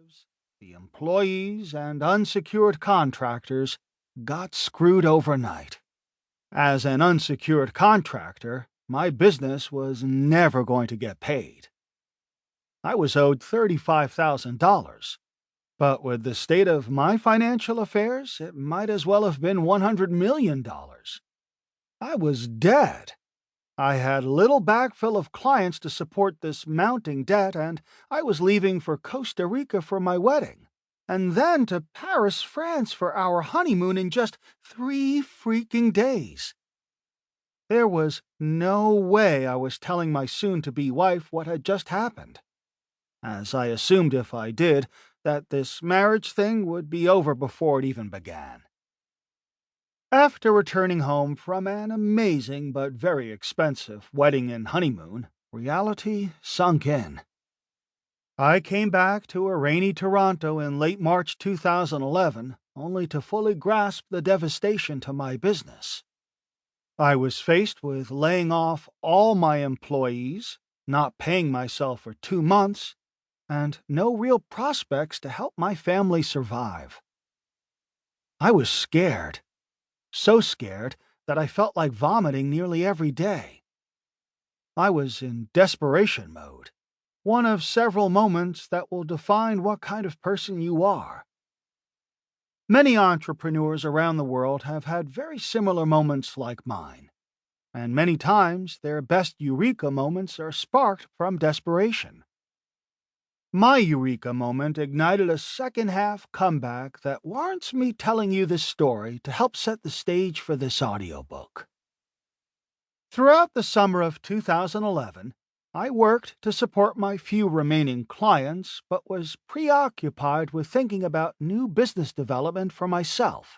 representatives, the employees, and unsecured contractors got screwed overnight. As an unsecured contractor, my business was never going to get paid. I was owed $35,000, but with the state of my financial affairs, it might as well have been $100 million. I was dead. I had little backfill of clients to support this mounting debt, and I was leaving for Costa Rica for my wedding, and then to Paris, France for our honeymoon in just 3 freaking days. There was no way I was telling my soon-to-be wife what had just happened, as I assumed if I did, that this marriage thing would be over before it even began. After returning home from an amazing but very expensive wedding and honeymoon, reality sunk in. I came back to a rainy Toronto in late March 2011, only to fully grasp the devastation to my business. I was faced with laying off all my employees, not paying myself for 2 months, and no real prospects to help my family survive. I was scared. So scared that I felt like vomiting nearly every day. I was in desperation mode, one of several moments that will define what kind of person you are. Many entrepreneurs around the world have had very similar moments like mine, and many times their best eureka moments are sparked from desperation. My eureka moment ignited a second-half comeback that warrants me telling you this story to help set the stage for this audiobook. Throughout the summer of 2011, I worked to support my few remaining clients, but was preoccupied with thinking about new business development for myself.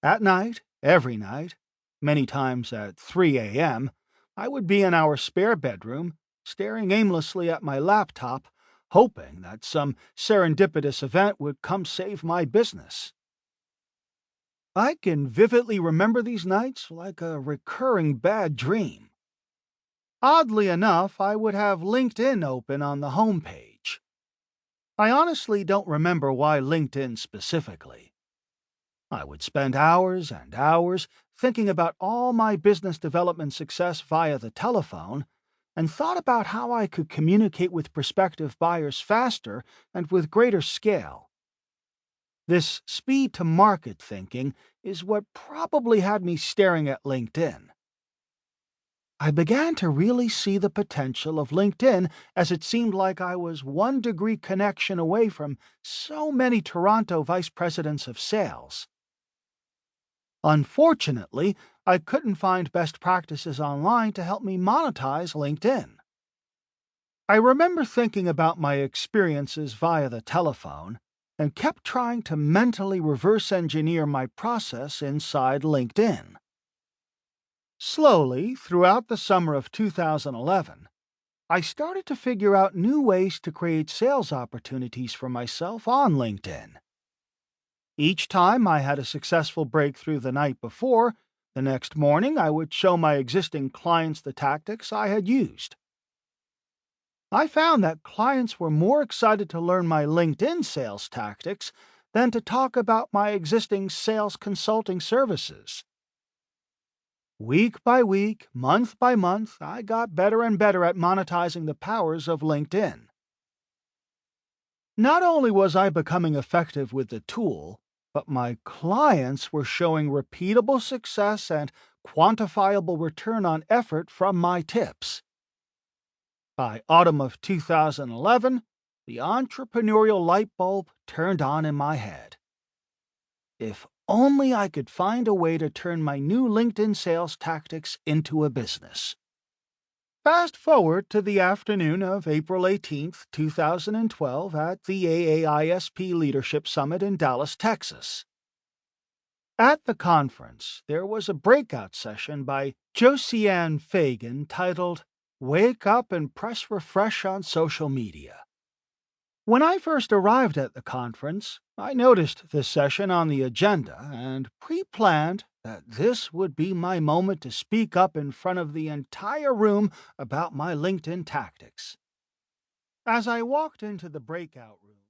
At night, every night, many times at 3 a.m., I would be in our spare bedroom, staring aimlessly at my laptop, hoping that some serendipitous event would come save my business. I can vividly remember these nights like a recurring bad dream. Oddly enough, I would have LinkedIn open on the home page. I honestly don't remember why LinkedIn specifically. I would spend hours and hours thinking about all my business development success via the telephone, and thought about how I could communicate with prospective buyers faster and with greater scale. This speed-to-market thinking is what probably had me staring at LinkedIn. I began to really see the potential of LinkedIn, as it seemed like I was 1-degree connection away from so many Toronto vice presidents of sales. Unfortunately, I couldn't find best practices online to help me monetize LinkedIn. I remember thinking about my experiences via the telephone and kept trying to mentally reverse engineer my process inside LinkedIn. Slowly, throughout the summer of 2011, I started to figure out new ways to create sales opportunities for myself on LinkedIn. Each time I had a successful breakthrough the night before, the next morning I would show my existing clients the tactics I had used. I found that clients were more excited to learn my LinkedIn sales tactics than to talk about my existing sales consulting services. Week by week, month by month, I got better and better at monetizing the powers of LinkedIn. Not only was I becoming effective with the tool, but my clients were showing repeatable success and quantifiable return on effort from my tips. By autumn of 2011, the entrepreneurial light bulb turned on in my head. If only I could find a way to turn my new LinkedIn sales tactics into a business. Fast forward to the afternoon of April 18, 2012 at the AAISP Leadership Summit in Dallas, Texas. At the conference, there was a breakout session by Josiane Fagan titled, "Wake Up and Press Refresh on Social Media." When I first arrived at the conference, I noticed this session on the agenda and pre-planned that this would be my moment to speak up in front of the entire room about my LinkedIn tactics. As I walked into the breakout room,